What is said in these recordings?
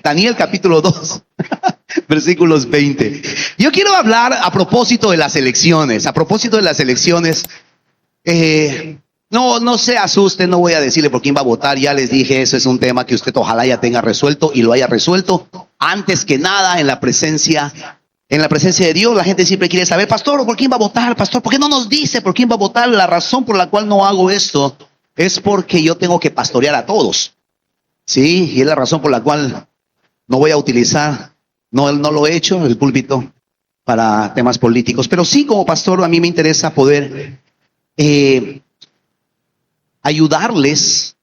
Daniel capítulo 2, versículos 20. Yo quiero hablar a propósito de las elecciones. No se asusten, no voy a decirle por quién va a votar. Ya les dije, eso es un tema que usted ojalá ya tenga resuelto y lo haya resuelto. Antes que nada, en la presencia de Dios, la gente siempre quiere saber, pastor, ¿por quién va a votar? Pastor, ¿por qué no nos dice por quién va a votar? La razón por la cual no hago esto es porque yo tengo que pastorear a todos. Sí, y es la razón por la cual no voy a utilizar, no lo he hecho, el púlpito para temas políticos. Pero sí, como pastor, a mí me interesa poder ayudarles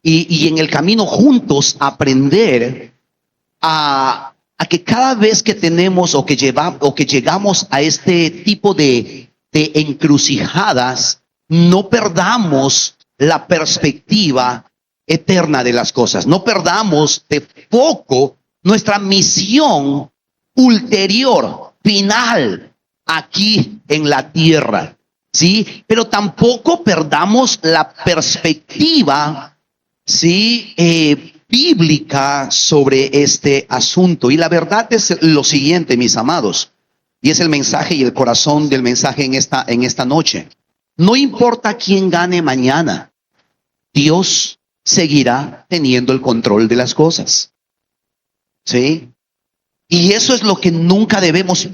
y en el camino juntos aprender a que cada vez que tenemos o que llegamos a este tipo de encrucijadas, no perdamos la perspectiva eterna de las cosas. No perdamos de foco nuestra misión ulterior, final, aquí en la tierra. ¿Sí? Pero tampoco perdamos la perspectiva, ¿sí? Bíblica sobre este asunto. Y la verdad es lo siguiente, mis amados, y es el mensaje y el corazón del mensaje en esta noche. No importa quién gane mañana, Dios seguirá teniendo el control de las cosas. ¿Sí? Y eso es lo que nunca debemos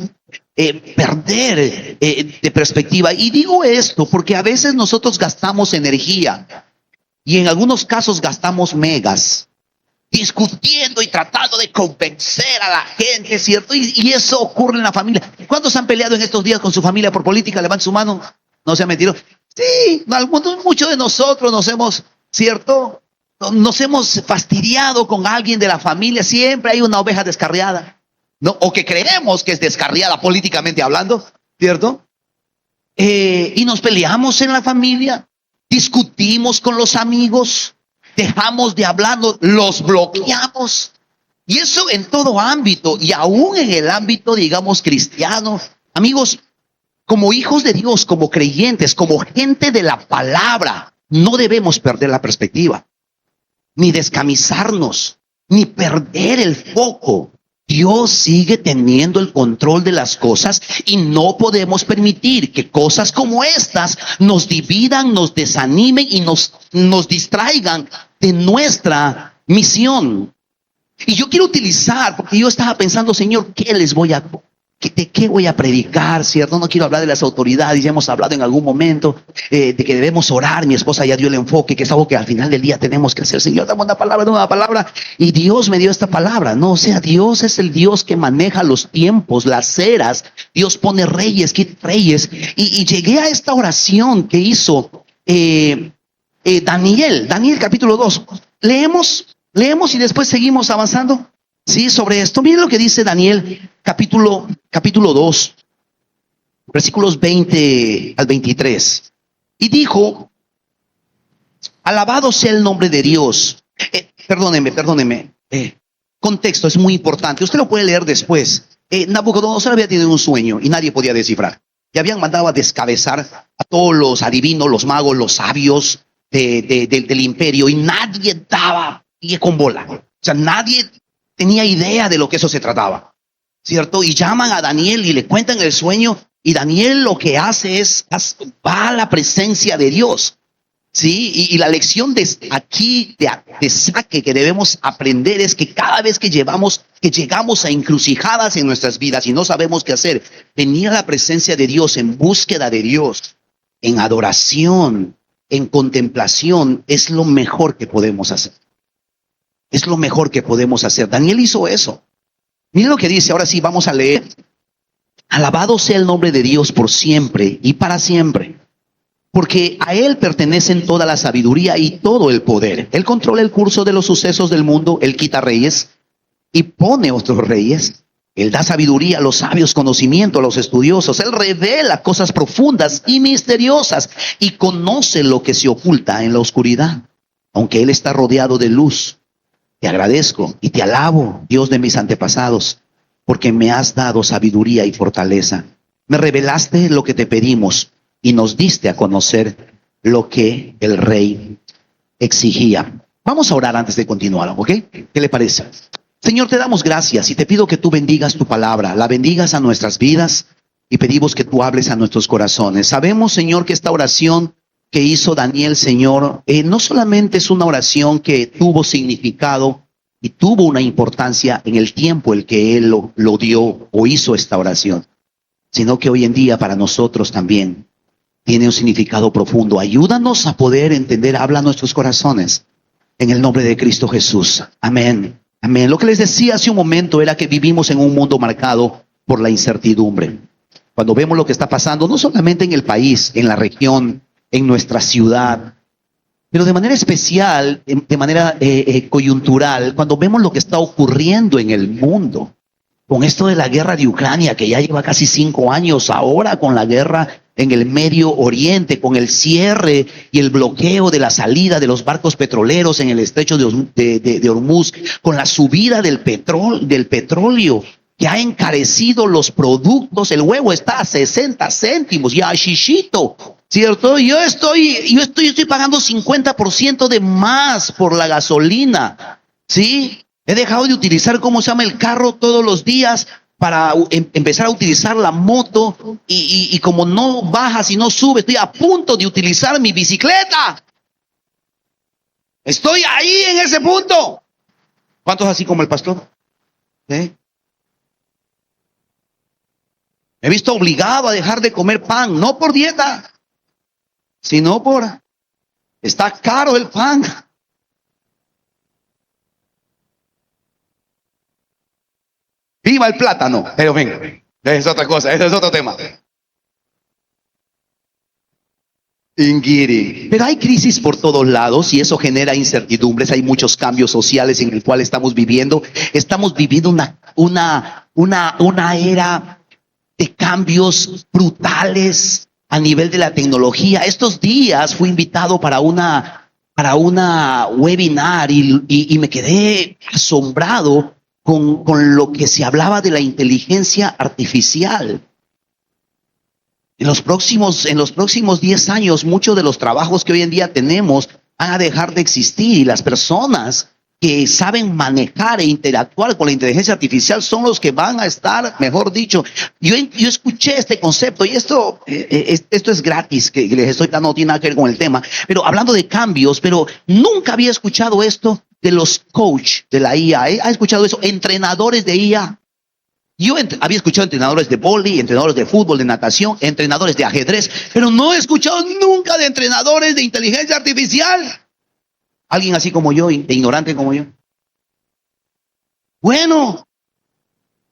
perder de perspectiva. Y digo esto porque a veces nosotros gastamos energía y en algunos casos gastamos megas discutiendo y tratando de convencer a la gente, ¿cierto? Y eso ocurre en la familia. ¿Cuántos han peleado en estos días con su familia por política? Levanten su mano. No se han metido. Sí, muchos de nosotros nos hemos, ¿cierto? Nos hemos fastidiado con alguien de la familia. Siempre hay una oveja descarriada, ¿no? O que creemos que es descarriada políticamente hablando, ¿cierto? Y nos peleamos en la familia, discutimos con los amigos, dejamos de hablar, los bloqueamos. Y eso en todo ámbito, y aún en el ámbito, digamos, cristiano. Amigos, como hijos de Dios, como creyentes, como gente de la palabra, no debemos perder la perspectiva, ni descamisarnos, ni perder el foco. Dios sigue teniendo el control de las cosas y no podemos permitir que cosas como estas nos dividan, nos desanimen y nos distraigan de nuestra misión. Y yo quiero utilizar, porque yo estaba pensando, Señor, ¿de qué voy a predicar? ¿Cierto? No quiero hablar de las autoridades, ya hemos hablado en algún momento de que debemos orar. Mi esposa ya dio el enfoque, que es algo que al final del día tenemos que hacer. Señor, dame una palabra, y Dios me dio esta palabra. No, o sea, Dios es el Dios que maneja los tiempos, las eras. Dios pone reyes, quita reyes. Y llegué a esta oración que hizo Daniel capítulo 2. Leemos y después seguimos avanzando. Sí, sobre esto. Miren lo que dice Daniel capítulo 2, versículos 20 al 23. Y dijo: alabado sea el nombre de Dios. Perdóneme. Contexto es muy importante. Usted lo puede leer después. Nabucodonosor había tenido un sueño y nadie podía descifrar. Y habían mandado a descabezar a todos los adivinos, los magos, los sabios del imperio, y nadie daba pie con bola. O sea, nadie tenía idea de lo que eso se trataba, ¿cierto? Y llaman a Daniel y le cuentan el sueño, y Daniel lo que hace va a la presencia de Dios, ¿sí? Y la lección de saque que debemos aprender es que cada vez que llegamos a encrucijadas en nuestras vidas y no sabemos qué hacer, venir a la presencia de Dios en búsqueda de Dios, en adoración, en contemplación, es lo mejor que podemos hacer. Es lo mejor que podemos hacer. Daniel hizo eso. Miren lo que dice. Ahora sí, vamos a leer. Alabado sea el nombre de Dios por siempre y para siempre, porque a Él pertenecen toda la sabiduría y todo el poder. Él controla el curso de los sucesos del mundo. Él quita reyes y pone otros reyes. Él da sabiduría a los sabios, conocimiento a los estudiosos. Él revela cosas profundas y misteriosas y conoce lo que se oculta en la oscuridad. Aunque Él está rodeado de luz, te agradezco y te alabo, Dios de mis antepasados, porque me has dado sabiduría y fortaleza. Me revelaste lo que te pedimos y nos diste a conocer lo que el rey exigía. Vamos a orar antes de continuar, ¿ok? ¿Qué le parece? Señor, te damos gracias y te pido que tú bendigas tu palabra, la bendigas a nuestras vidas y pedimos que tú hables a nuestros corazones. Sabemos, Señor, que esta oración que hizo Daniel, Señor, no solamente es una oración que tuvo significado y tuvo una importancia en el tiempo el que él lo dio o hizo esta oración, sino que hoy en día para nosotros también tiene un significado profundo. Ayúdanos a poder entender, habla a nuestros corazones, en el nombre de Cristo Jesús. Amén. Amén. Lo que les decía hace un momento era que vivimos en un mundo marcado por la incertidumbre. Cuando vemos lo que está pasando, no solamente en el país, en la región, en nuestra ciudad, pero de manera especial, de manera coyuntural, cuando vemos lo que está ocurriendo en el mundo, con esto de la guerra de Ucrania, que ya lleva casi 5 años, ahora con la guerra en el Medio Oriente, con el cierre y el bloqueo de la salida de los barcos petroleros en el estrecho de Hormuz, con la subida del petróleo, que ha encarecido los productos. El huevo está a 60 céntimos, ya shishito, ¿cierto? Yo estoy pagando 50% de más por la gasolina, ¿sí? He dejado de utilizar, ¿cómo se llama?, el carro todos los días para empezar a utilizar la moto y como no baja sino sube, estoy a punto de utilizar mi bicicleta. Estoy ahí en ese punto. ¿Cuántos así como el pastor? ¿Sí? Me he visto obligado a dejar de comer pan, no por dieta, sino está caro el pan. Viva el plátano, pero venga, es otra cosa, ese es otro tema. Pero hay crisis por todos lados y eso genera incertidumbres. Hay muchos cambios sociales en el cual estamos viviendo. Estamos viviendo una era de cambios brutales a nivel de la tecnología. Estos días fui invitado para una webinar y me quedé asombrado con lo que se hablaba de la inteligencia artificial. En los próximos 10 años, muchos de los trabajos que hoy en día tenemos van a dejar de existir y las personas que saben manejar e interactuar con la inteligencia artificial son los que van a estar, mejor dicho. Yo escuché este concepto y esto es gratis, que les estoy dando, no tiene nada que ver con el tema, pero hablando de cambios, pero nunca había escuchado esto de los coach de la IA. ¿Ha escuchado eso? Entrenadores de IA. Yo había escuchado entrenadores de vóley, entrenadores de fútbol, de natación, entrenadores de ajedrez, pero no he escuchado nunca de entrenadores de inteligencia artificial. Alguien así como yo, de ignorante como yo. Bueno,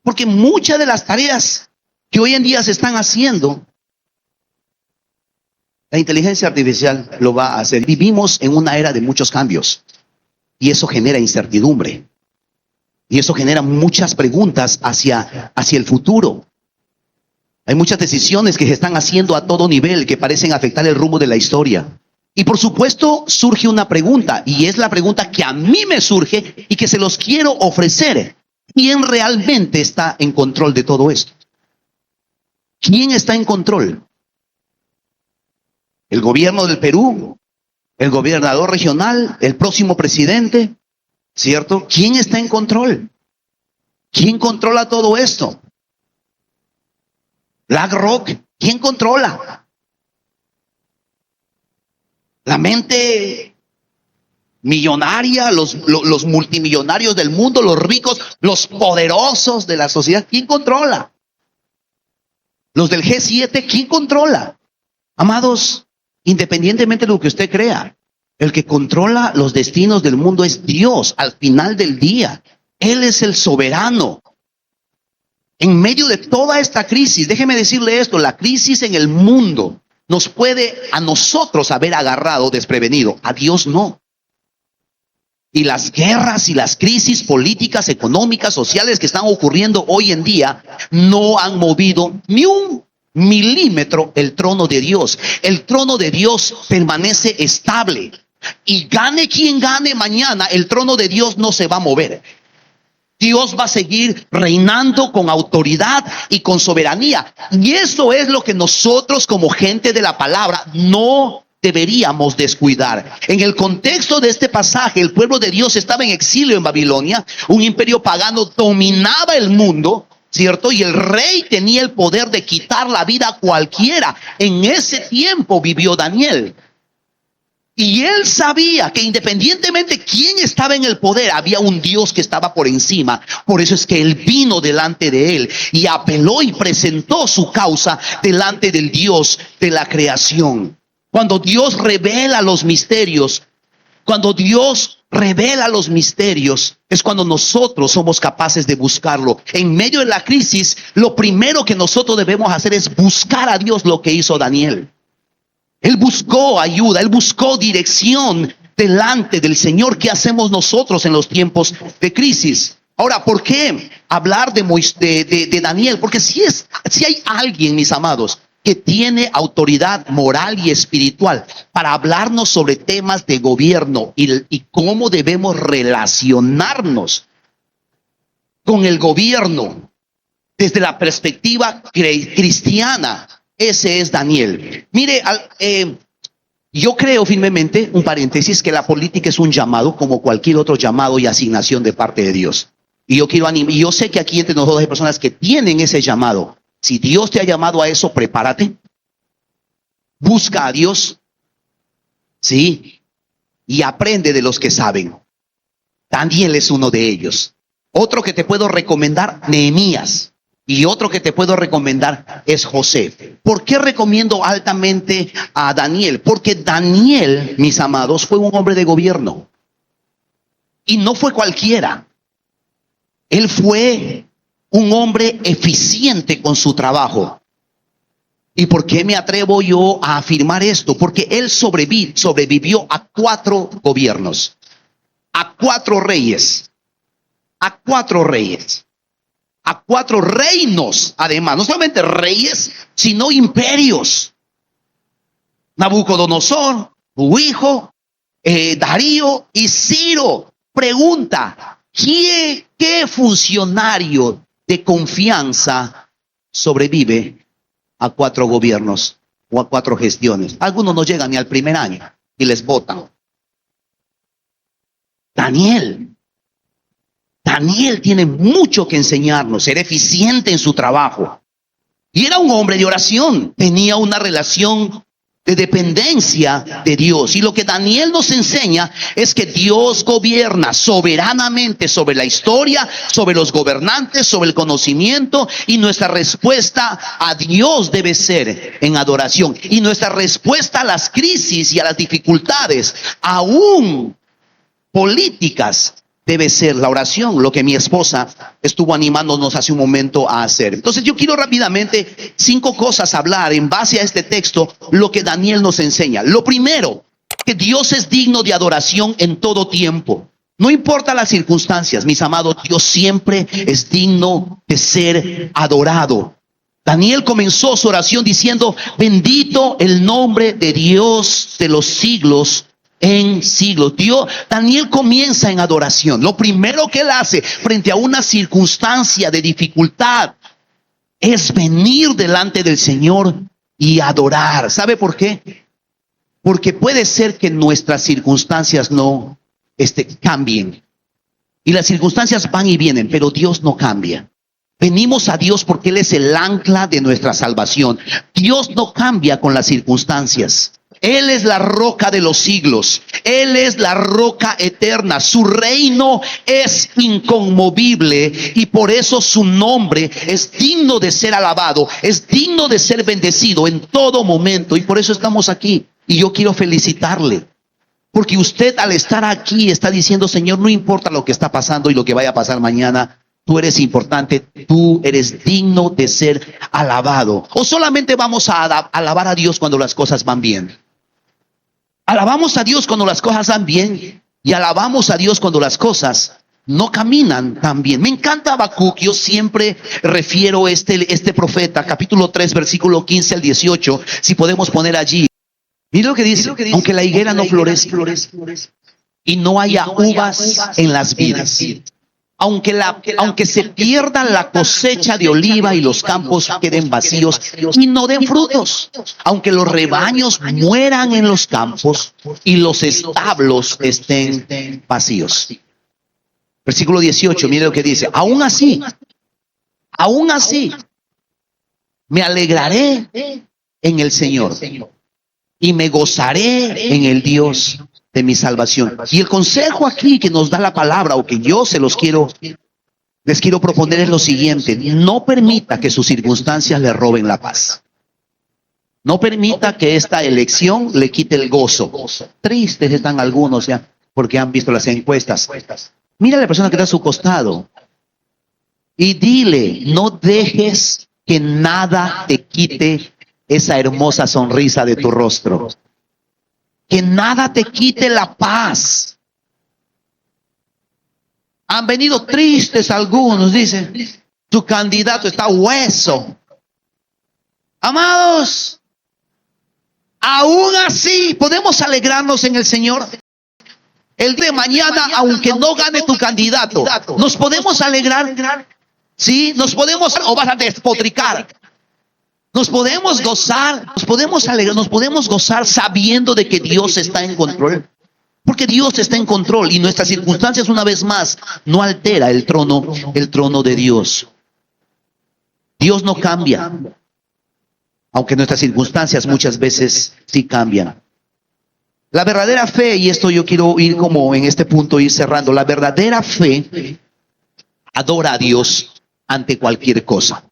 porque muchas de las tareas que hoy en día se están haciendo, la inteligencia artificial lo va a hacer. Vivimos en una era de muchos cambios y eso genera incertidumbre. Y eso genera muchas preguntas hacia el futuro. Hay muchas decisiones que se están haciendo a todo nivel que parecen afectar el rumbo de la historia. Y por supuesto surge una pregunta, y es la pregunta que a mí me surge y que se los quiero ofrecer. ¿Quién realmente está en control de todo esto? ¿Quién está en control? ¿El gobierno del Perú? ¿El gobernador regional? ¿El próximo presidente? ¿Cierto? ¿Quién está en control? ¿Quién controla todo esto? BlackRock, ¿quién controla? La mente millonaria, los multimillonarios del mundo, los ricos, los poderosos de la sociedad, ¿quién controla? Los del G7, ¿quién controla? Amados, independientemente de lo que usted crea, el que controla los destinos del mundo es Dios al final del día. Él es el soberano. En medio de toda esta crisis, déjeme decirle esto, la crisis en el mundo nos puede a nosotros haber agarrado desprevenido, a Dios no. Y las guerras y las crisis políticas, económicas, sociales que están ocurriendo hoy en día no han movido ni un milímetro el trono de Dios. El trono de Dios permanece estable. Y gane quien gane mañana, el trono de Dios no se va a mover. Dios va a seguir reinando con autoridad y con soberanía. Y eso es lo que nosotros como gente de la palabra no deberíamos descuidar. En el contexto de este pasaje, el pueblo de Dios estaba en exilio en Babilonia, un imperio pagano dominaba el mundo, ¿cierto? Y el rey tenía el poder de quitar la vida a cualquiera. En ese tiempo vivió Daniel. Y él sabía que independientemente quién estaba en el poder, había un Dios que estaba por encima. Por eso es que él vino delante de él y apeló y presentó su causa delante del Dios de la creación. Cuando Dios revela los misterios, es cuando nosotros somos capaces de buscarlo. En medio de la crisis, lo primero que nosotros debemos hacer es buscar a Dios, lo que hizo Daniel. Él buscó ayuda, él buscó dirección delante del Señor. ¿Qué hacemos nosotros en los tiempos de crisis? Ahora, ¿por qué hablar de Daniel? Porque si hay alguien, mis amados, que tiene autoridad moral y espiritual para hablarnos sobre temas de gobierno y cómo debemos relacionarnos con el gobierno desde la perspectiva cristiana, ese es Daniel. Mire, yo creo firmemente, un paréntesis, que la política es un llamado como cualquier otro llamado y asignación de parte de Dios. Y yo quiero animar, y yo sé que aquí entre nosotros hay personas que tienen ese llamado. Si Dios te ha llamado a eso, prepárate. Busca a Dios. Sí. Y aprende de los que saben. Daniel es uno de ellos. Otro que te puedo recomendar, Nehemías. Y otro que te puedo recomendar es José. ¿Por qué recomiendo altamente a Daniel? Porque Daniel, mis amados, fue un hombre de gobierno. Y no fue cualquiera. Él fue un hombre eficiente con su trabajo. ¿Y por qué me atrevo yo a afirmar esto? Porque él sobrevivió a 4 gobiernos, a 4 reyes, a 4 reinos, además, no solamente reyes, sino imperios. Nabucodonosor, su hijo, Darío y Ciro. Pregunta, ¿qué funcionario de confianza sobrevive a 4 gobiernos o a 4 gestiones? Algunos no llegan ni al primer año y les votan. Daniel tiene mucho que enseñarnos, ser eficiente en su trabajo. Y era un hombre de oración, tenía una relación de dependencia de Dios. Y lo que Daniel nos enseña es que Dios gobierna soberanamente sobre la historia, sobre los gobernantes, sobre el conocimiento, y nuestra respuesta a Dios debe ser en adoración. Y nuestra respuesta a las crisis y a las dificultades, aún políticas, debe ser la oración, lo que mi esposa estuvo animándonos hace un momento a hacer. Entonces yo quiero rápidamente 5 cosas hablar en base a este texto, lo que Daniel nos enseña. Lo primero, que Dios es digno de adoración en todo tiempo. No importa las circunstancias, mis amados, Dios siempre es digno de ser adorado. Daniel comenzó su oración diciendo: bendito el nombre de Dios de los siglos en siglos. Daniel comienza en adoración. Lo primero que él hace frente a una circunstancia de dificultad es venir delante del Señor y adorar. ¿Sabe por qué? Porque puede ser que nuestras circunstancias no cambien. Y las circunstancias van y vienen, pero Dios no cambia. Venimos a Dios porque Él es el ancla de nuestra salvación. Dios no cambia con las circunstancias. Él es la roca de los siglos. Él es la roca eterna. Su reino es inconmovible y por eso su nombre es digno de ser alabado, es digno de ser bendecido en todo momento. Y por eso estamos aquí. Y yo quiero felicitarle, porque usted al estar aquí está diciendo: Señor, no importa lo que está pasando y lo que vaya a pasar mañana, tú eres importante, tú eres digno de ser alabado. O solamente vamos a alabar a Dios cuando las cosas van bien. Alabamos a Dios cuando las cosas van bien y alabamos a Dios cuando las cosas no caminan tan bien. Me encanta Habacuc. Yo siempre refiero este profeta, capítulo 3, versículo 15 al 18, si podemos poner allí. Mira lo que dice: aunque la higuera no florezca y no haya uvas en las vides, aunque se pierda la cosecha de oliva y los campos queden vacíos y no den frutos, aunque los rebaños mueran en los campos y los establos estén vacíos. Versículo 18, mire lo que dice. Aún así, me alegraré en el Señor y me gozaré en el Dios de mi salvación. Y el consejo aquí que nos da la palabra, o que yo les quiero proponer, es lo siguiente: no permita que sus circunstancias le roben la paz. No permita que esta elección le quite el gozo. Tristes están algunos ya, porque han visto las encuestas. Mira a la persona que está a su costado y dile: no dejes que nada te quite esa hermosa sonrisa de tu rostro. Que nada te quite la paz. Han venido tristes algunos, dicen, su candidato está hueso. Amados, aún así podemos alegrarnos en el Señor. El día de mañana, aunque no gane tu candidato, nos podemos alegrar. Sí, nos podemos, o vas a despotricar. Nos podemos gozar, nos podemos alegrar, nos podemos gozar sabiendo de que Dios está en control. Porque Dios está en control y nuestras circunstancias, una vez más, no altera el trono de Dios. Dios no cambia, aunque nuestras circunstancias muchas veces sí cambian. La verdadera fe, y esto yo quiero ir como en este punto, ir cerrando, la verdadera fe adora a Dios ante cualquier cosa,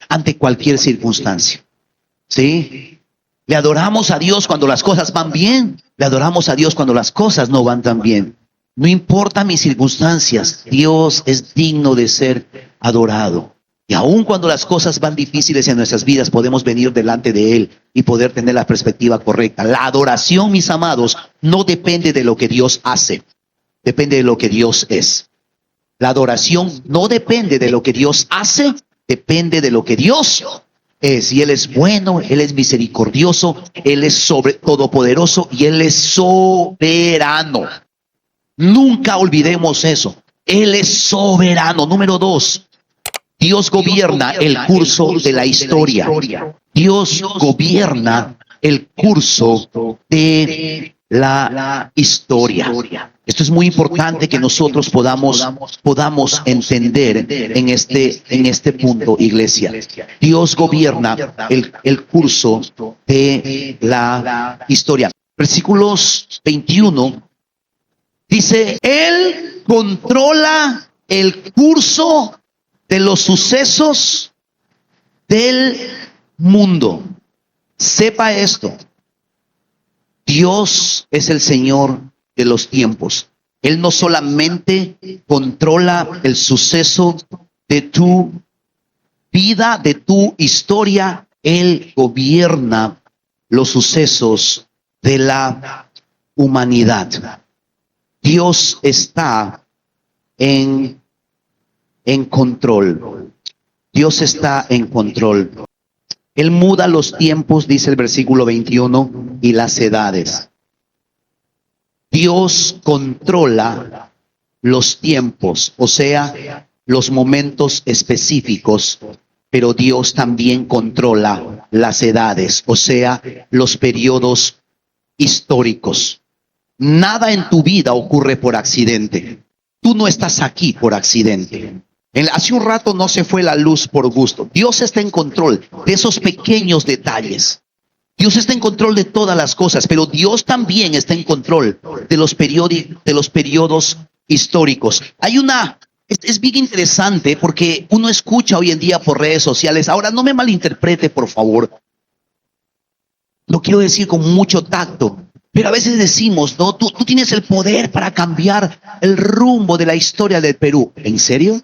ante cualquier circunstancia. ¿Sí? Le adoramos a Dios cuando las cosas van bien, le adoramos a Dios cuando las cosas no van tan bien. No importa mis circunstancias, Dios es digno de ser adorado. Y aun cuando las cosas van difíciles en nuestras vidas, podemos venir delante de Él y poder tener la perspectiva correcta. La adoración, mis amados, no depende de lo que Dios hace, depende de lo que Dios es. La adoración no depende de lo que Dios hace, depende de lo que Dios es. Y Él es bueno, Él es misericordioso, Él es todopoderoso y Él es soberano. Nunca olvidemos eso. Él es soberano. Número 2. Dios gobierna el curso de la historia. Dios gobierna el curso de la historia. Esto es muy importante que nosotros podamos entender en este punto, iglesia. Dios gobierna el curso de la historia. Versículos 21 dice: Él controla el curso de los sucesos del mundo. Sepa esto: Dios es el Señor de los tiempos. Él no solamente controla el suceso de tu vida, de tu historia, Él gobierna los sucesos de la humanidad. Dios está en control. Dios está en control. Él muda los tiempos, dice el versículo 21, y las edades. Dios controla los tiempos, o sea, los momentos específicos, pero Dios también controla las edades, o sea, los periodos históricos. Nada en tu vida ocurre por accidente. Tú no estás aquí por accidente. Hace un rato no se fue la luz por gusto. Dios está en control de esos pequeños detalles. Dios está en control de todas las cosas, pero Dios también está en control de los periodos históricos. Es bien interesante porque uno escucha hoy en día por redes sociales. Ahora, no me malinterprete, por favor. Lo quiero decir con mucho tacto. Pero a veces decimos, no, tú tienes el poder para cambiar el rumbo de la historia del Perú. ¿En serio?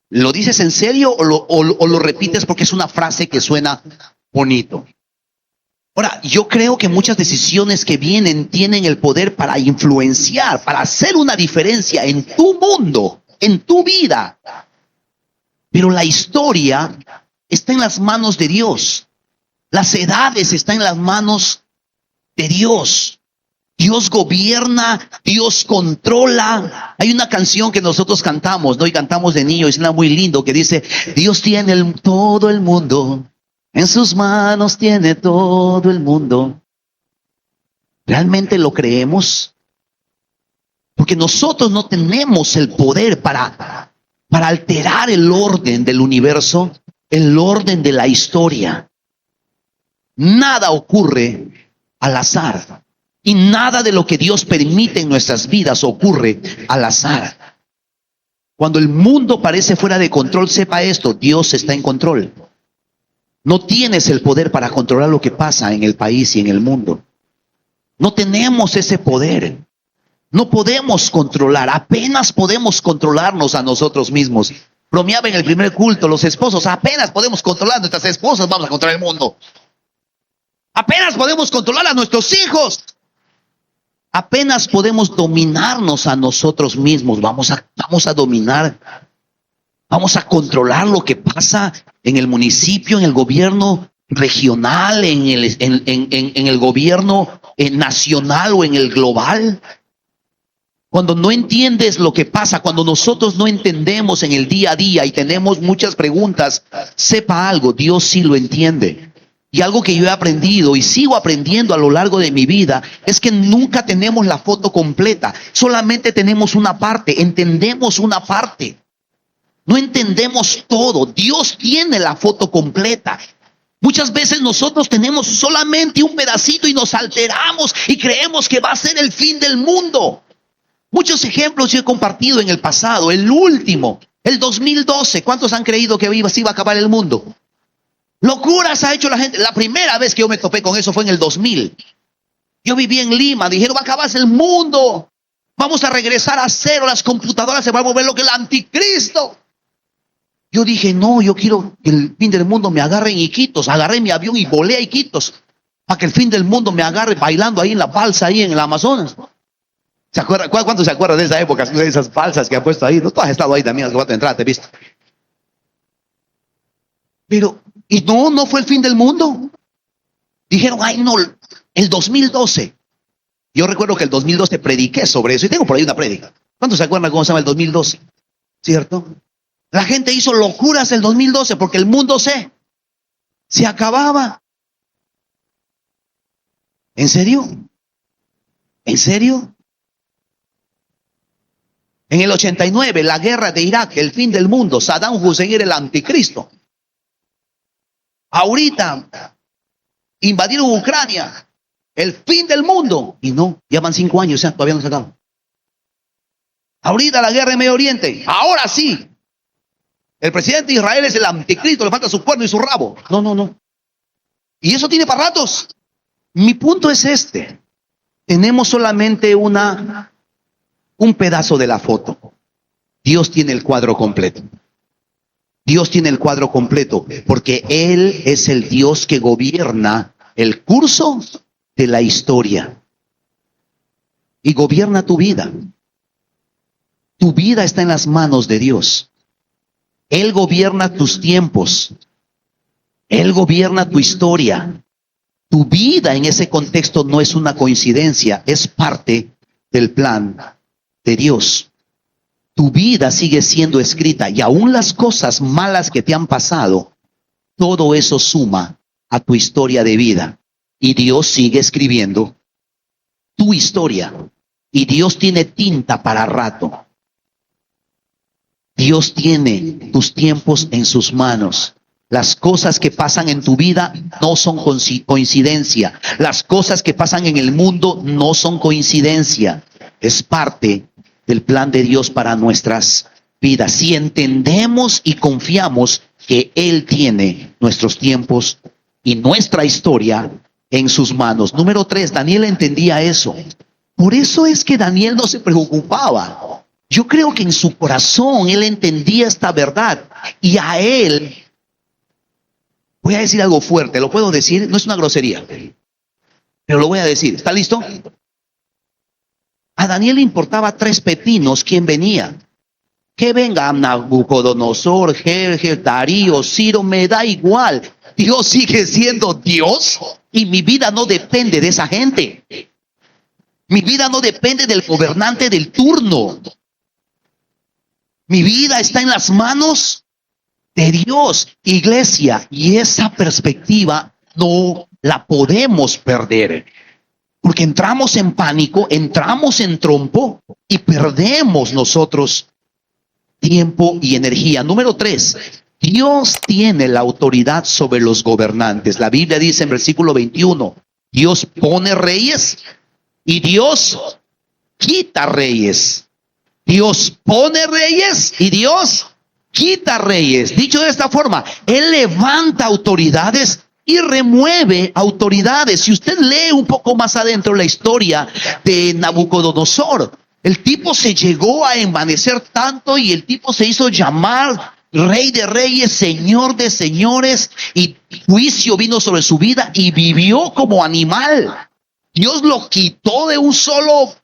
¿Lo dices en serio o lo repites porque es una frase que suena bonito? Ahora, yo creo que muchas decisiones que vienen tienen el poder para influenciar, para hacer una diferencia en tu mundo, en tu vida. Pero la historia está en las manos de Dios. Las edades están en las manos de Dios. Dios gobierna, Dios controla. Hay una canción que nosotros cantamos, ¿no? Y cantamos de niño, es una muy lindo, que dice: Dios tiene todo el mundo, en sus manos tiene todo el mundo. ¿Realmente lo creemos? Porque nosotros no tenemos el poder para alterar el orden del universo, el orden de la historia. Nada ocurre al azar. Y nada de lo que Dios permite en nuestras vidas ocurre al azar. Cuando el mundo parece fuera de control, sepa esto: Dios está en control. No tienes el poder para controlar lo que pasa en el país y en el mundo. No tenemos ese poder. No podemos controlar, apenas podemos controlarnos a nosotros mismos. Bromeaba en el primer culto, los esposos, apenas podemos controlar a nuestras esposas, vamos a controlar el mundo. Apenas podemos controlar a nuestros hijos. Apenas podemos dominarnos a nosotros mismos. Vamos a dominar, vamos a controlar lo que pasa en el municipio, en el gobierno regional, en el gobierno nacional o en el global. Cuando no entiendes lo que pasa, cuando nosotros no entendemos en el día a día y tenemos muchas preguntas, sepa algo: Dios sí lo entiende. Y algo que yo he aprendido y sigo aprendiendo a lo largo de mi vida es que nunca tenemos la foto completa. Solamente tenemos una parte, entendemos una parte. No entendemos todo. Dios tiene la foto completa. Muchas veces nosotros tenemos solamente un pedacito y nos alteramos y creemos que va a ser el fin del mundo. Muchos ejemplos yo he compartido en el pasado. El último, el 2012. ¿Cuántos han creído que se iba a acabar el mundo? Locuras ha hecho la gente. La primera vez que yo me topé con eso fue en el 2000. Yo viví en Lima. Dijeron: va a acabarse el mundo. Vamos a regresar a cero. Las computadoras se van a volver lo que es el anticristo. Yo dije: no, yo quiero que el fin del mundo me agarre en Iquitos. Agarré mi avión y volé a Iquitos para que el fin del mundo me agarre bailando ahí en la balsa, ahí en el Amazonas. ¿Se acuerdan? ¿Cuántos se acuerdan de esa época? De esas balsas que ha puesto ahí. No, tú has estado ahí también, que va a entrar, te he visto. Pero, y no fue el fin del mundo. Dijeron: ay no, el 2012. Yo recuerdo que el 2012 prediqué sobre eso y tengo por ahí una prédica. ¿Cuántos se acuerdan cómo se llama el 2012? ¿Cierto? La gente hizo locuras el 2012 porque el mundo se acababa. ¿En serio? ¿En serio? En el 89, la guerra de Irak, el fin del mundo. Saddam Hussein era el anticristo. Ahorita invadieron Ucrania, el fin del mundo. Y no, ya van 5 años, todavía no se acaba. Ahorita la guerra en Medio Oriente, ahora sí. El presidente de Israel es el anticristo, le falta su cuerno y su rabo. No. Y eso tiene para ratos. Mi punto es este: tenemos solamente un pedazo de la foto. Dios tiene el cuadro completo. Dios tiene el cuadro completo porque Él es el Dios que gobierna el curso de la historia y gobierna tu vida. Tu vida está en las manos de Dios. Él gobierna tus tiempos. Él gobierna tu historia. Tu vida en ese contexto no es una coincidencia, es parte del plan de Dios. Tu vida sigue siendo escrita y aún las cosas malas que te han pasado, todo eso suma a tu historia de vida. Y Dios sigue escribiendo tu historia. Y Dios tiene tinta para rato. Dios tiene tus tiempos en sus manos. Las cosas que pasan en tu vida no son coincidencia. Las cosas que pasan en el mundo no son coincidencia. Es parte del plan de Dios para nuestras vidas. Si entendemos y confiamos que Él tiene nuestros tiempos y nuestra historia en sus manos. Número 3, Daniel entendía eso. Por eso es que Daniel no se preocupaba. Yo creo que en su corazón él entendía esta verdad. Y a él, voy a decir algo fuerte, ¿lo puedo decir? No es una grosería, pero lo voy a decir. ¿Está listo? A Daniel le importaba 3 pepinos quién venía. Que venga Nabucodonosor, Jerjes, Darío, Ciro, me da igual. Dios sigue siendo Dios y mi vida no depende de esa gente. Mi vida no depende del gobernante del turno. Mi vida está en las manos de Dios, iglesia, y esa perspectiva no la podemos perder. Porque entramos en pánico, entramos en trompo y perdemos nosotros tiempo y energía. Número 3, Dios tiene la autoridad sobre los gobernantes. La Biblia dice en versículo 21, Dios pone reyes y Dios quita reyes. Dios pone reyes y Dios quita reyes. Dicho de esta forma, Él levanta autoridades y remueve autoridades. Si usted lee un poco más adentro la historia de Nabucodonosor, el tipo se llegó a envanecer tanto y el tipo se hizo llamar Rey de Reyes, Señor de Señores, y juicio vino sobre su vida y vivió como animal. Dios lo quitó de un solo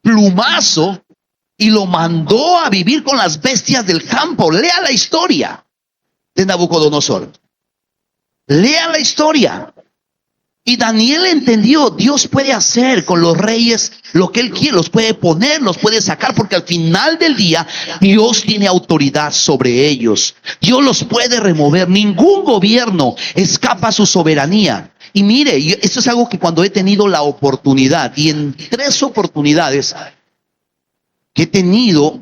plumazo y lo mandó a vivir con las bestias del campo. Lea la historia de Nabucodonosor. Lea la historia. Y Daniel entendió, Dios puede hacer con los reyes lo que Él quiere, los puede poner, los puede sacar, porque al final del día Dios tiene autoridad sobre ellos. Dios los puede remover. Ningún gobierno escapa a su soberanía. Y mire, esto es algo que cuando he tenido la oportunidad, y en 3 oportunidades que he tenido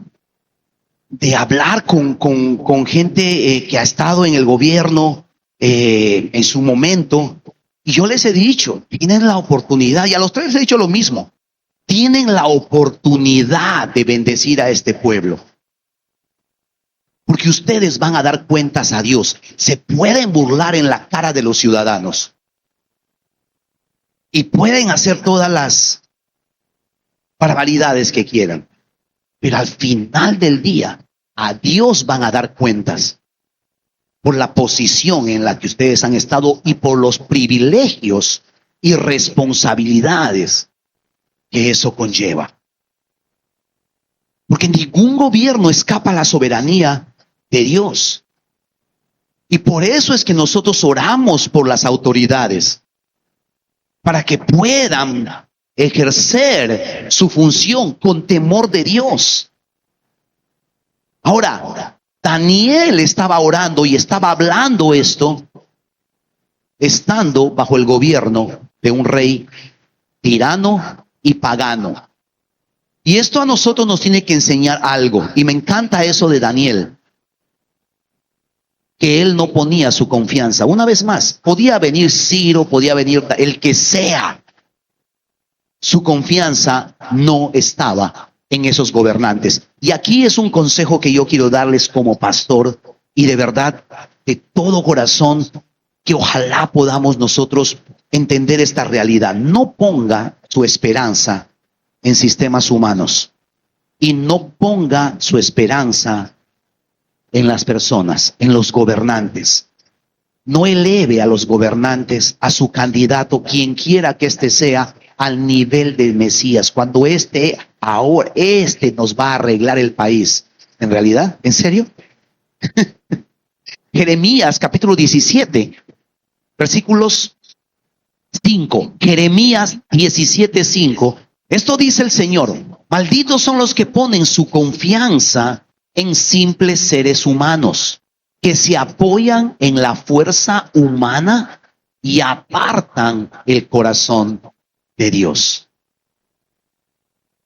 de hablar con gente que ha estado en el gobierno en su momento, y yo les he dicho, tienen la oportunidad, y a los 3 les he dicho lo mismo, tienen la oportunidad de bendecir a este pueblo. Porque ustedes van a dar cuentas a Dios. Se pueden burlar en la cara de los ciudadanos. Y pueden hacer todas las barbaridades que quieran. Pero al final del día, a Dios van a dar cuentas por la posición en la que ustedes han estado y por los privilegios y responsabilidades que eso conlleva. Porque ningún gobierno escapa a la soberanía de Dios. Y por eso es que nosotros oramos por las autoridades, para que puedan ejercer su función con temor de Dios. Ahora, Daniel estaba orando y estaba hablando esto, estando bajo el gobierno de un rey tirano y pagano. Y esto a nosotros nos tiene que enseñar algo. Y me encanta eso de Daniel, que él no ponía su confianza. Una vez más, podía venir Ciro, podía venir el que sea. Su confianza no estaba en esos gobernantes. Y aquí es un consejo que yo quiero darles como pastor, y de verdad, de todo corazón, que ojalá podamos nosotros entender esta realidad. No ponga su esperanza en sistemas humanos y no ponga su esperanza en las personas, en los gobernantes. No eleve a los gobernantes, a su candidato, quien quiera que éste sea, al nivel del Mesías, cuando ahora nos va a arreglar el país. ¿En realidad? ¿En serio? Jeremías capítulo 17, versículos 5. Jeremías 17:5. Esto dice el Señor: malditos son los que ponen su confianza en simples seres humanos, que se apoyan en la fuerza humana y apartan el corazón de Dios.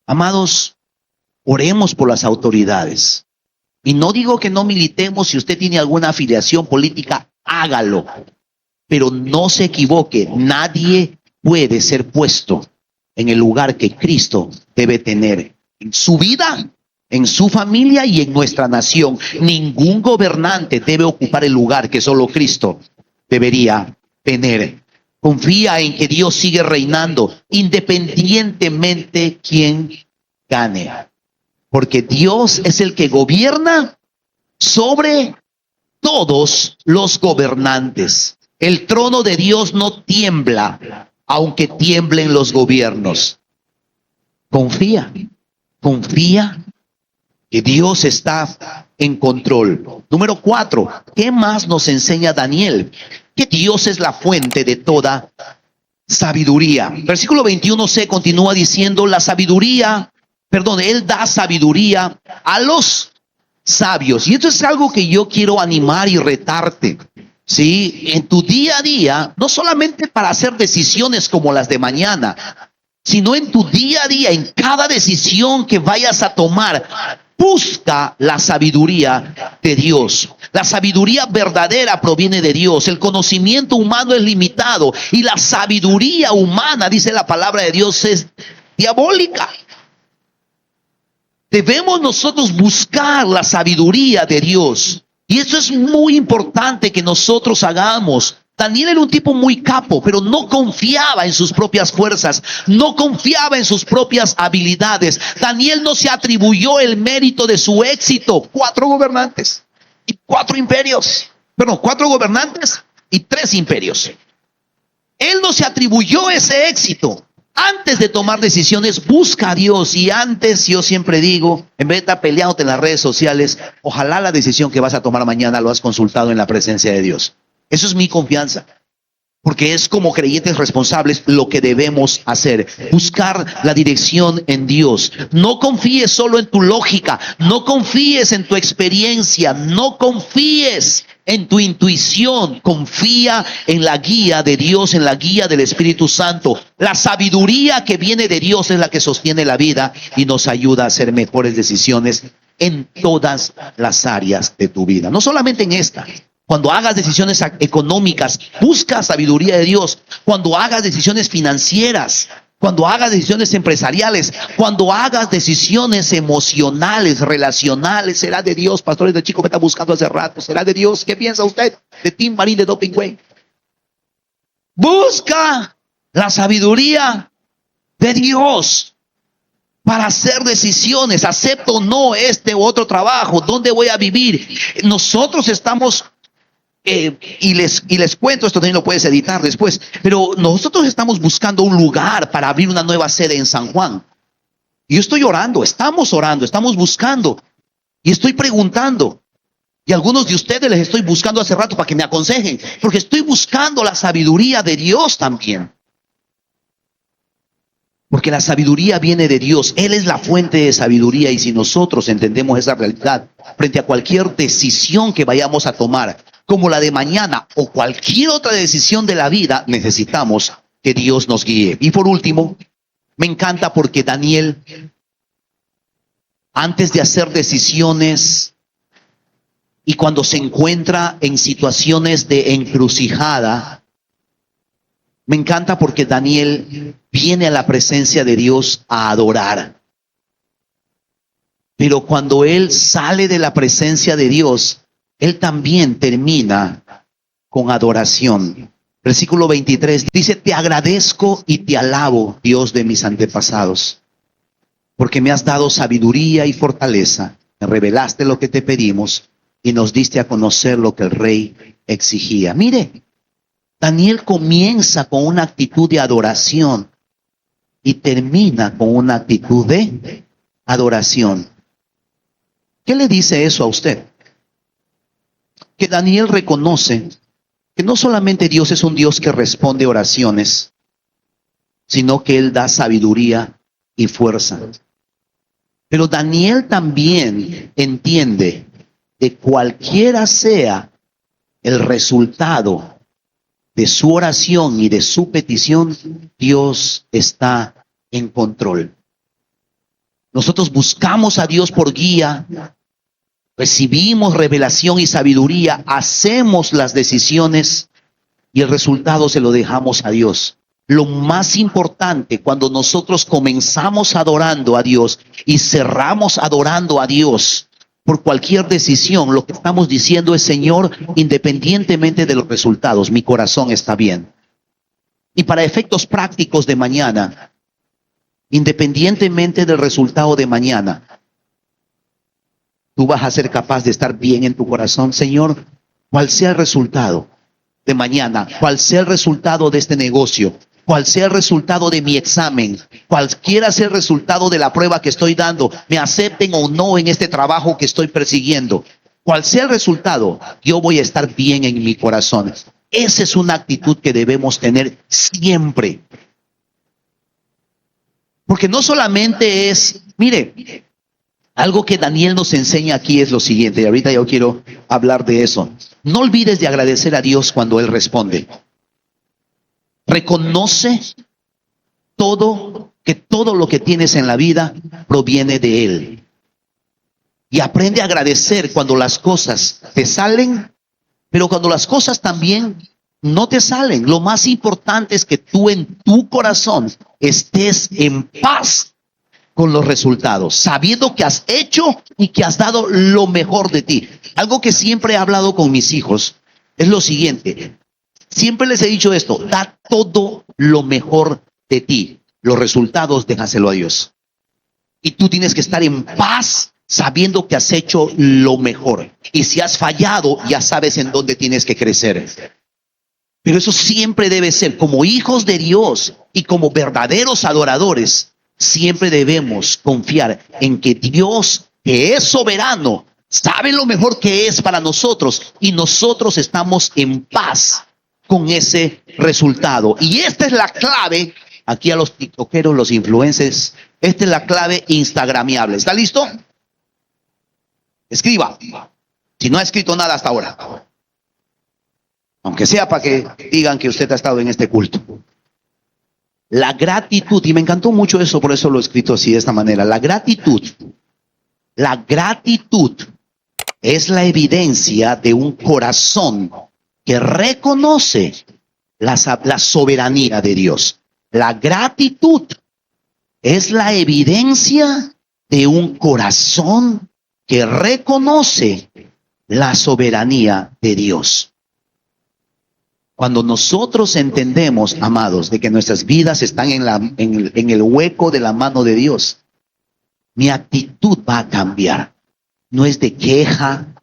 Amados, oremos por las autoridades. Y no digo que no militemos. Si usted tiene alguna afiliación política, hágalo. Pero no se equivoque, nadie puede ser puesto en el lugar que Cristo debe tener en su vida, en su familia y en nuestra nación. Ningún gobernante debe ocupar el lugar que solo Cristo debería tener. Confía en que Dios sigue reinando, independientemente quién gane. Porque Dios es el que gobierna sobre todos los gobernantes. El trono de Dios no tiembla, aunque tiemblen los gobiernos. Confía que Dios está en control. Número 4, ¿qué más nos enseña Daniel? Que Dios es la fuente de toda sabiduría. Versículo 21c continúa diciendo Él da sabiduría a los sabios. Y esto es algo que yo quiero animar y retarte. Sí, en tu día a día, no solamente para hacer decisiones como las de mañana, sino en tu día a día, en cada decisión que vayas a tomar, busca la sabiduría de Dios. La sabiduría verdadera proviene de Dios. El conocimiento humano es limitado y la sabiduría humana, dice la palabra de Dios, es diabólica. Debemos nosotros buscar la sabiduría de Dios. Y eso es muy importante que nosotros hagamos. Daniel era un tipo muy capo, pero no confiaba en sus propias fuerzas, no confiaba en sus propias habilidades. Daniel no se atribuyó el mérito de su éxito. 4 gobernantes y 4 imperios. Perdón, 4 gobernantes y 3 imperios. Él no se atribuyó ese éxito. Antes de tomar decisiones, busca a Dios. Y antes, yo siempre digo, en vez de estar peleándote en las redes sociales, ojalá la decisión que vas a tomar mañana lo has consultado en la presencia de Dios. Eso es mi confianza. Porque es como creyentes responsables lo que debemos hacer. Buscar la dirección en Dios. No confíes solo en tu lógica. No confíes en tu experiencia. No confíes en tu intuición. Confía en la guía de Dios, en la guía del Espíritu Santo. La sabiduría que viene de Dios es la que sostiene la vida y nos ayuda a hacer mejores decisiones en todas las áreas de tu vida. No solamente en esta. Cuando hagas decisiones económicas, busca sabiduría de Dios. Cuando hagas decisiones financieras, cuando hagas decisiones empresariales, cuando hagas decisiones emocionales, relacionales, será de Dios. Pastores de chico que está buscando hace rato, será de Dios. ¿Qué piensa usted de Tim Marín de Doping Way? Busca la sabiduría de Dios para hacer decisiones. ¿Acepto o no este u otro trabajo? ¿Dónde voy a vivir? Nosotros estamos... y les cuento, esto también lo puedes editar después, pero nosotros estamos buscando un lugar para abrir una nueva sede en San Juan. Y yo estoy orando, estamos buscando y estoy preguntando. Y algunos de ustedes les estoy buscando hace rato para que me aconsejen, porque estoy buscando la sabiduría de Dios también. Porque la sabiduría viene de Dios. Él es la fuente de sabiduría. Y si nosotros entendemos esa realidad frente a cualquier decisión que vayamos a tomar, como la de mañana o cualquier otra decisión de la vida, necesitamos que Dios nos guíe. Y por último, me encanta porque Daniel, antes de hacer decisiones y cuando se encuentra en situaciones de encrucijada, me encanta porque Daniel viene a la presencia de Dios a adorar. Pero cuando él sale de la presencia de Dios, él también termina con adoración. Versículo 23 dice: te agradezco y te alabo, Dios de mis antepasados, porque me has dado sabiduría y fortaleza, me revelaste lo que te pedimos y nos diste a conocer lo que el rey exigía. Mire, Daniel comienza con una actitud de adoración y termina con una actitud de adoración. ¿Qué le dice eso a usted? Que Daniel reconoce que no solamente Dios es un Dios que responde oraciones, sino que Él da sabiduría y fuerza. Pero Daniel también entiende que cualquiera sea el resultado de su oración y de su petición, Dios está en control. Nosotros buscamos a Dios por guía, recibimos revelación y sabiduría, hacemos las decisiones y el resultado se lo dejamos a Dios. Lo más importante cuando nosotros comenzamos adorando a Dios y cerramos adorando a Dios por cualquier decisión, lo que estamos diciendo es: Señor, independientemente de los resultados, mi corazón está bien. Y para efectos prácticos de mañana, independientemente del resultado de mañana, tú vas a ser capaz de estar bien en tu corazón. Señor, cual sea el resultado de mañana, cual sea el resultado de este negocio, cual sea el resultado de mi examen, cualquiera sea el resultado de la prueba que estoy dando, me acepten o no en este trabajo que estoy persiguiendo, cual sea el resultado, yo voy a estar bien en mi corazón. Esa es una actitud que debemos tener siempre. Porque no solamente es, mire, algo que Daniel nos enseña aquí es lo siguiente, y ahorita yo quiero hablar de eso. No olvides de agradecer a Dios cuando Él responde. Reconoce que todo lo que tienes en la vida proviene de Él. Y aprende a agradecer cuando las cosas te salen, pero cuando las cosas también no te salen. Lo más importante es que tú en tu corazón estés en paz con los resultados, sabiendo que has hecho y que has dado lo mejor de ti. Algo que siempre he hablado con mis hijos es lo siguiente. Siempre les he dicho esto: da todo lo mejor de ti. Los resultados déjaselo a Dios. Y tú tienes que estar en paz sabiendo que has hecho lo mejor. Y si has fallado, ya sabes en dónde tienes que crecer. Pero eso siempre debe ser, como hijos de Dios y como verdaderos adoradores, siempre debemos confiar en que Dios, que es soberano, sabe lo mejor que es para nosotros y nosotros estamos en paz con ese resultado. Y esta es la clave, aquí a los tiktokeros, los influencers, esta es la clave instagramiable. ¿Está listo? Escriba, si no ha escrito nada hasta ahora. Aunque sea para que digan que usted ha estado en este culto. La gratitud, y me encantó mucho eso, por eso lo he escrito así de esta manera. La gratitud es la evidencia de un corazón que reconoce la soberanía de Dios. La gratitud es la evidencia de un corazón que reconoce la soberanía de Dios. Cuando nosotros entendemos, amados, de que nuestras vidas están en el hueco de la mano de Dios, mi actitud va a cambiar. No es de queja,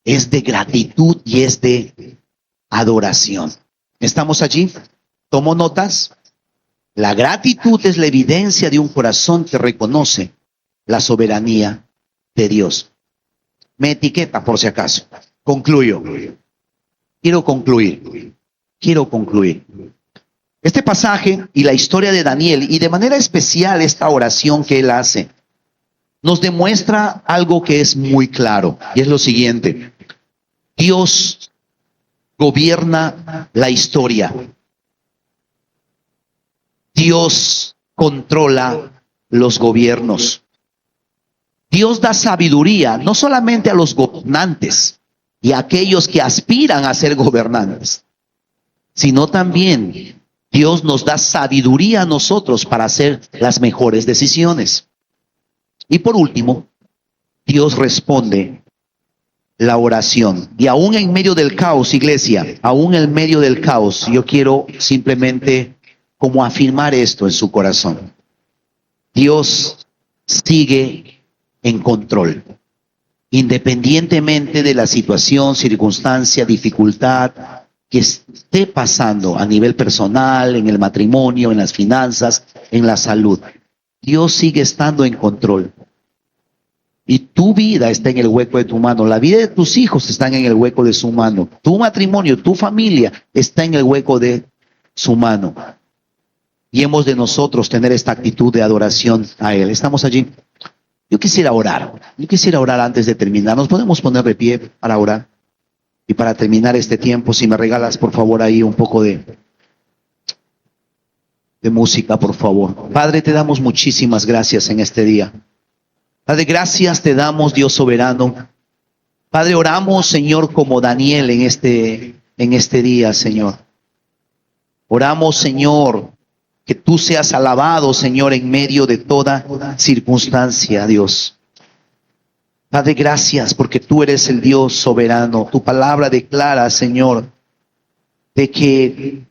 es de gratitud y es de adoración. ¿Estamos allí? ¿Tomo notas? La gratitud es la evidencia de un corazón que reconoce la soberanía de Dios. Me etiqueta por si acaso. Concluyo. Quiero concluir. Este pasaje y la historia de Daniel, y de manera especial esta oración que él hace, nos demuestra algo que es muy claro, y es lo siguiente: Dios gobierna la historia. Dios controla los gobiernos. Dios da sabiduría no solamente a los gobernantes y a aquellos que aspiran a ser gobernantes, sino también Dios nos da sabiduría a nosotros para hacer las mejores decisiones. Y por último, Dios responde la oración. Y aún en medio del caos, iglesia, aún en medio del caos, yo quiero simplemente como afirmar esto en su corazón. Dios sigue en control. Independientemente de la situación, circunstancia, dificultad que esté pasando a nivel personal, en el matrimonio, en las finanzas, en la salud, Dios sigue estando en control. Y tu vida está en el hueco de tu mano. La vida de tus hijos está en el hueco de su mano. Tu matrimonio, tu familia está en el hueco de su mano. Y hemos de nosotros tener esta actitud de adoración a Él. ¿Estamos allí? Yo quisiera orar antes de terminar. Nos podemos poner de pie para orar. Y para terminar este tiempo, si me regalas por favor ahí un poco de música, por favor. Padre, te damos muchísimas gracias en este día. Padre, gracias te damos, Dios soberano. Padre, oramos, Señor, como Daniel en este día, Señor. Oramos, Señor, que tú seas alabado, Señor, en medio de toda circunstancia, Dios. Padre, gracias porque tú eres el Dios soberano. Tu palabra declara, Señor, de que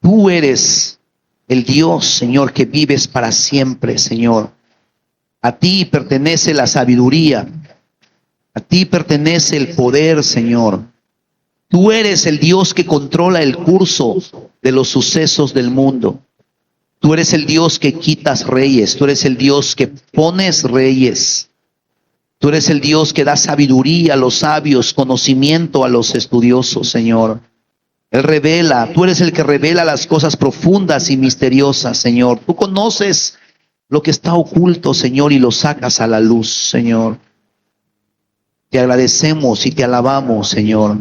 tú eres el Dios, Señor, que vives para siempre, Señor. A ti pertenece la sabiduría. A ti pertenece el poder, Señor. Tú eres el Dios que controla el curso de los sucesos del mundo. Tú eres el Dios que quitas reyes. Tú eres el Dios que pones reyes. Tú eres el Dios que da sabiduría a los sabios, conocimiento a los estudiosos, Señor. Él revela, tú eres el que revela las cosas profundas y misteriosas, Señor. Tú conoces lo que está oculto, Señor, y lo sacas a la luz, Señor. Te agradecemos y te alabamos, Señor,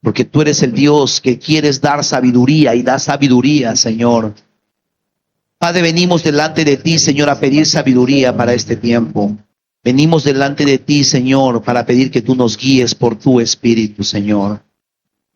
porque tú eres el Dios que quieres dar sabiduría y da sabiduría, Señor. Padre, venimos delante de ti, Señor, a pedir sabiduría para este tiempo. Venimos delante de ti, Señor, para pedir que tú nos guíes por tu Espíritu, Señor.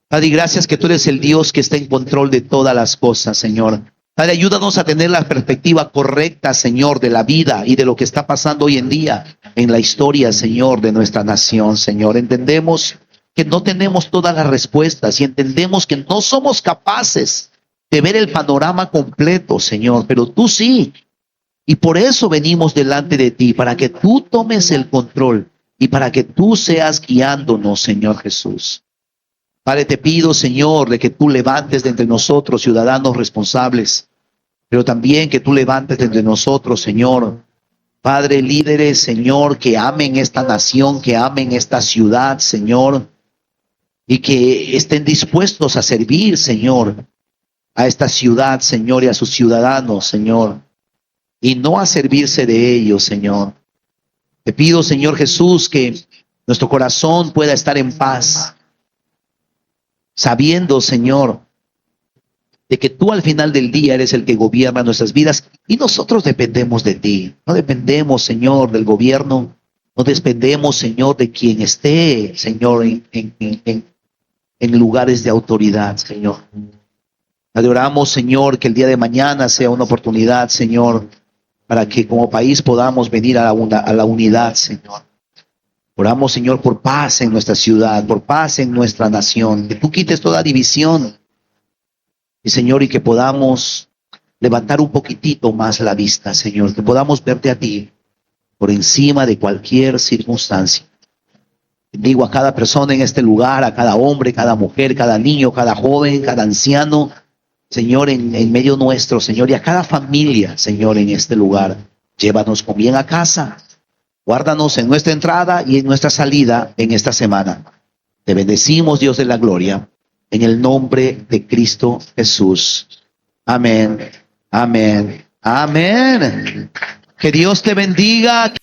Padre, gracias que tú eres el Dios que está en control de todas las cosas, Señor. Padre, ayúdanos a tener la perspectiva correcta, Señor, de la vida y de lo que está pasando hoy en día en la historia, Señor, de nuestra nación, Señor. Entendemos que no tenemos todas las respuestas y entendemos que no somos capaces de ver el panorama completo, Señor, pero tú sí. Y por eso venimos delante de ti, para que tú tomes el control y para que tú seas guiándonos, Señor Jesús. Padre, te pido, Señor, de que tú levantes de entre nosotros ciudadanos responsables, pero también que tú levantes de entre nosotros, Señor, Padre, líderes, Señor, que amen esta nación, que amen esta ciudad, Señor, y que estén dispuestos a servir, Señor, a esta ciudad, Señor, y a sus ciudadanos, Señor, y no a servirse de ellos, Señor. Te pido, Señor Jesús, que nuestro corazón pueda estar en paz, sabiendo, Señor, de que tú al final del día eres el que gobierna nuestras vidas y nosotros dependemos de ti. No dependemos, Señor, del gobierno, no dependemos, Señor, de quien esté, Señor, en lugares de autoridad, Señor. Adoramos, Señor, que el día de mañana sea una oportunidad, Señor, para que como país podamos venir a la unidad, Señor. Oramos, Señor, por paz en nuestra ciudad, por paz en nuestra nación, que tú quites toda división. Y, Señor, y que podamos levantar un poquitito más la vista, Señor, que podamos verte a ti por encima de cualquier circunstancia. Digo a cada persona en este lugar, a cada hombre, cada mujer, cada niño, cada joven, cada anciano, Señor, en medio nuestro, Señor, y a cada familia, Señor, en este lugar. Llévanos con bien a casa. Guárdanos en nuestra entrada y en nuestra salida en esta semana. Te bendecimos, Dios de la gloria, en el nombre de Cristo Jesús. Amén, amén, amén. Que Dios te bendiga.